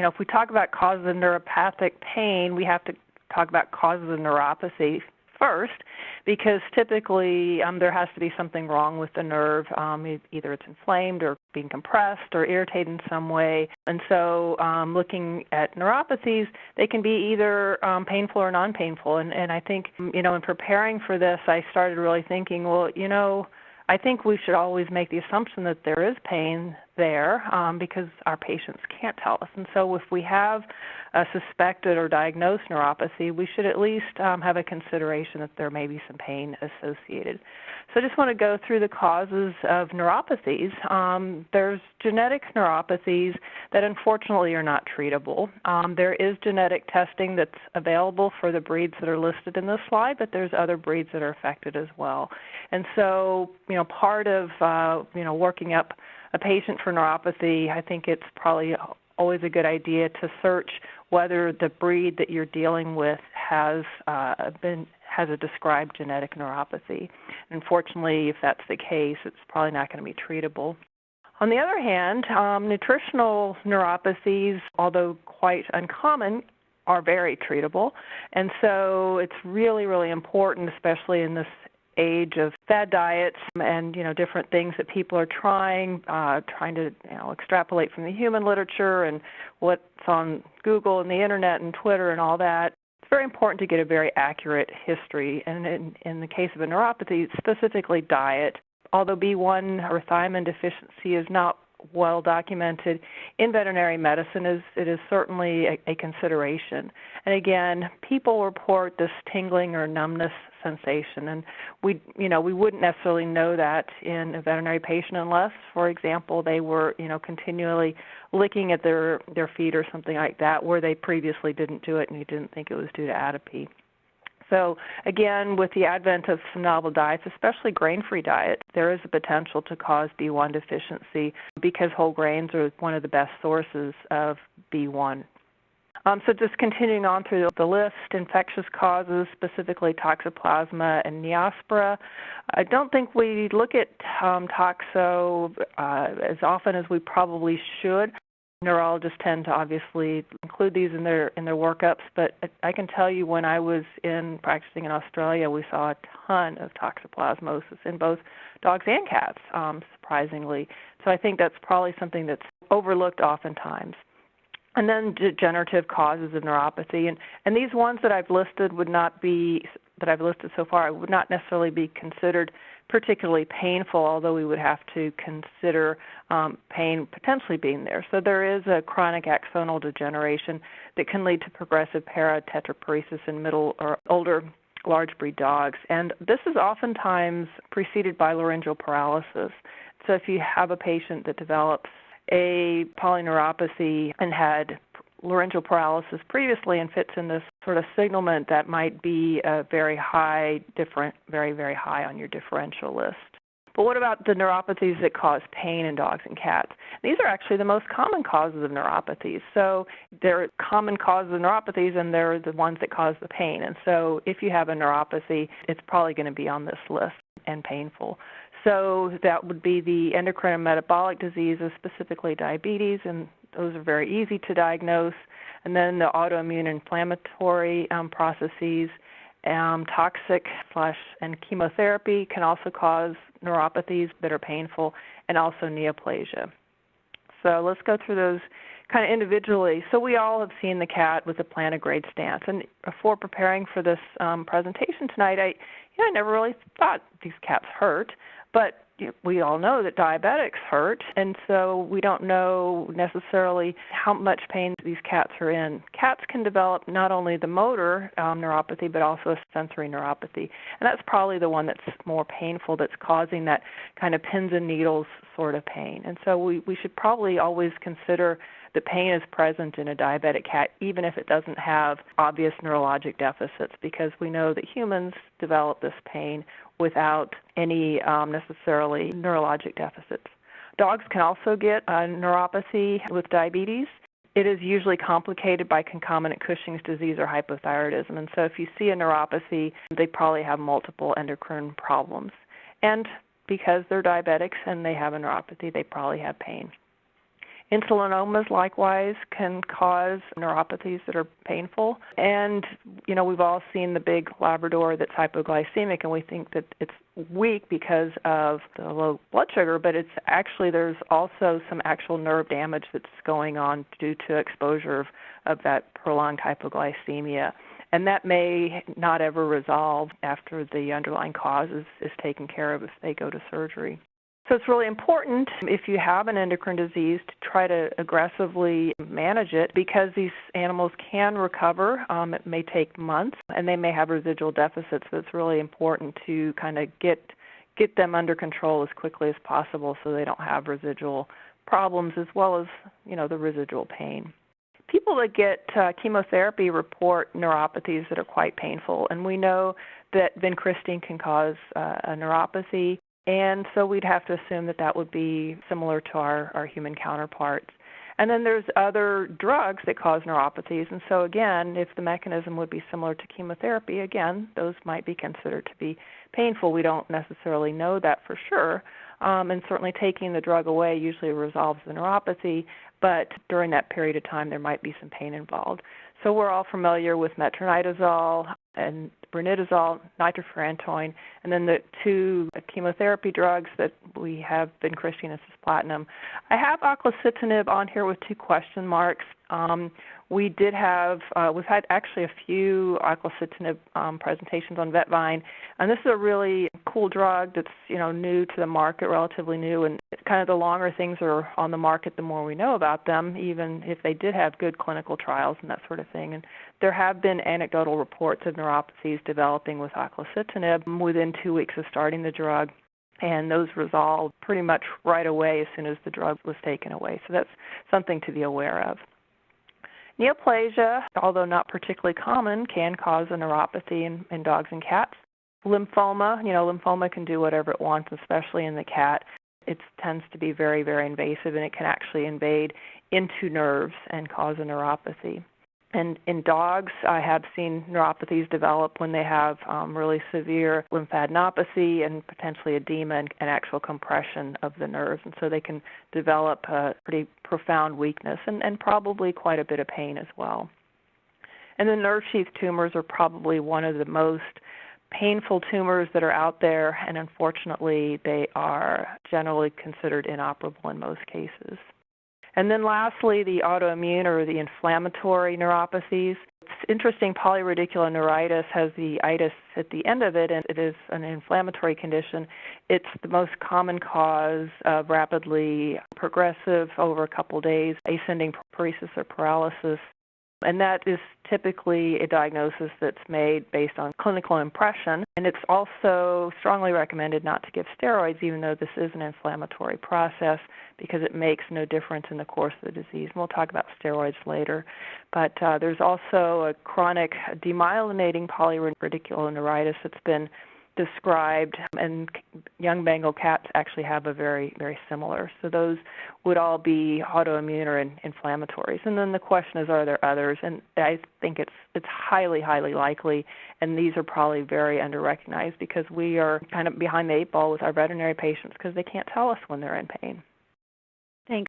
if we talk about causes of neuropathic pain, we have to talk about causes of neuropathy first, because typically there has to be something wrong with the nerve. Either it's inflamed or being compressed or irritated in some way. And so looking at neuropathies, they can be either painful or non-painful. And I think, in preparing for this, I started really thinking, well, I think we should always make the assumption that there is pain there because our patients can't tell us. And so if we have a suspected or diagnosed neuropathy, we should at least have a consideration that there may be some pain associated. So I just want to go through the causes of neuropathies. There's genetic neuropathies that unfortunately are not treatable. There is genetic testing that's available for the breeds that are listed in this slide, but there's other breeds that are affected as well. And so, part of, working up a patient for neuropathy, I think it's probably always a good idea to search whether the breed that you're dealing with has a described genetic neuropathy. Unfortunately, if that's the case, it's probably not going to be treatable. On the other hand, nutritional neuropathies, although quite uncommon, are very treatable. And so it's really, really important, especially in this age of fad diets and different things that people are trying to extrapolate from the human literature and what's on Google and the internet and Twitter and all that. It's very important to get a very accurate history, and in the case of a neuropathy, specifically diet. Although B1 or thiamine deficiency is not well documented in veterinary medicine, it is certainly a consideration. And again, people report this tingling or numbness sensation, and we wouldn't necessarily know that in a veterinary patient unless, for example, they were continually licking at their feet or something like that, where they previously didn't do it and you didn't think it was due to atopy. So again, with the advent of some novel diets, especially grain-free diets, there is a potential to cause B1 deficiency because whole grains are one of the best sources of B1. So just continuing on through the list, infectious causes, specifically Toxoplasma and Neospora. I don't think we look at toxo as often as we probably should. Neurologists tend to obviously include these in their workups, but I can tell you when I was practicing in Australia, we saw a ton of toxoplasmosis in both dogs and cats, surprisingly. So I think that's probably something that's overlooked oftentimes. And then degenerative causes of neuropathy, and these ones that I've listed so far would not necessarily be considered particularly painful, although we would have to consider pain potentially being there. So there is a chronic axonal degeneration that can lead to progressive paratetraparesis in middle or older large breed dogs, and this is oftentimes preceded by laryngeal paralysis. So if you have a patient that develops a polyneuropathy and had laryngeal paralysis previously and fits in this sort of signalment, that might be a very, very high on your differential list. But what about the neuropathies that cause pain in dogs and cats? These are actually the most common causes of neuropathies. So they're common causes of neuropathies, and they're the ones that cause the pain. And so if you have a neuropathy, it's probably going to be on this list and painful. So that would be the endocrine and metabolic diseases, specifically diabetes, and those are very easy to diagnose. And then the autoimmune inflammatory processes, toxic and chemotherapy can also cause neuropathies that are painful, and also neoplasia. So let's go through those kind of individually. So we all have seen the cat with the plantigrade stance, and before preparing for this presentation tonight, I never really thought these cats hurt, but we all know that diabetics hurt, and so we don't know necessarily how much pain these cats are in. Cats can develop not only the motor neuropathy, but also a sensory neuropathy, and that's probably the one that's more painful, that's causing that kind of pins and needles sort of pain. And so we should probably always consider the pain is present in a diabetic cat, even if it doesn't have obvious neurologic deficits, because we know that humans develop this pain without any necessarily neurologic deficits. Dogs can also get a neuropathy with diabetes. It is usually complicated by concomitant Cushing's disease or hypothyroidism, and so if you see a neuropathy, they probably have multiple endocrine problems. And because they're diabetics and they have a neuropathy, they probably have pain. Insulinomas likewise can cause neuropathies that are painful. And, we've all seen the big Labrador that's hypoglycemic, and we think that it's weak because of the low blood sugar, but there's also some actual nerve damage that's going on due to exposure of that prolonged hypoglycemia. And that may not ever resolve after the underlying cause is taken care of if they go to surgery. So it's really important, if you have an endocrine disease, to try to aggressively manage it, because these animals can recover. It may take months, and they may have residual deficits. So it's really important to kind of get them under control as quickly as possible so they don't have residual problems as well as, the residual pain. People that get chemotherapy report neuropathies that are quite painful, and we know that vincristine can cause a neuropathy. And so we'd have to assume that would be similar to our human counterparts. And then there's other drugs that cause neuropathies. And so again, if the mechanism would be similar to chemotherapy, again, those might be considered to be painful. We don't necessarily know that for sure. And certainly taking the drug away usually resolves the neuropathy, but during that period of time there might be some pain involved. So we're all familiar with metronidazole and brinidazole, nitrofurantoin, and then the two chemotherapy drugs that we have, vincristine and cisplatin. I have oclacitinib on here with 2 question marks. We've had actually a few oclacitinib presentations on VetVine, and this is a really cool drug that's new to the market, relatively new, and kind of the longer things are on the market, the more we know about them, even if they did have good clinical trials and that sort of thing. And there have been anecdotal reports of neuropathies developing with oclacitinib within 2 weeks of starting the drug, and those resolved pretty much right away as soon as the drug was taken away. So that's something to be aware of. Neoplasia, although not particularly common, can cause a neuropathy in dogs and cats. Lymphoma, lymphoma can do whatever it wants, especially in the cat. It tends to be very, very invasive, and it can actually invade into nerves and cause a neuropathy. And in dogs, I have seen neuropathies develop when they have really severe lymphadenopathy and potentially edema and actual compression of the nerves. And so they can develop a pretty profound weakness and probably quite a bit of pain as well. And the nerve sheath tumors are probably one of the most painful tumors that are out there, and unfortunately they are generally considered inoperable in most cases. And then lastly, the autoimmune or the inflammatory neuropathies. It's interesting, polyradicular neuritis has the itis at the end of it, and it is an inflammatory condition. It's the most common cause of rapidly progressive, over a couple days, ascending paresis or paralysis. And that is typically a diagnosis that's made based on clinical impression. And it's also strongly recommended not to give steroids, even though this is an inflammatory process, because it makes no difference in the course of the disease. And we'll talk about steroids later. But there's also a chronic demyelinating polyradicular neuritis that's been described, and young Bengal cats actually have a very, very similar. So those would all be autoimmune or inflammatories. And then the question is, are there others? And I think it's highly, highly likely, and these are probably very underrecognized because we are kind of behind the 8 ball with our veterinary patients because they can't tell us when they're in pain.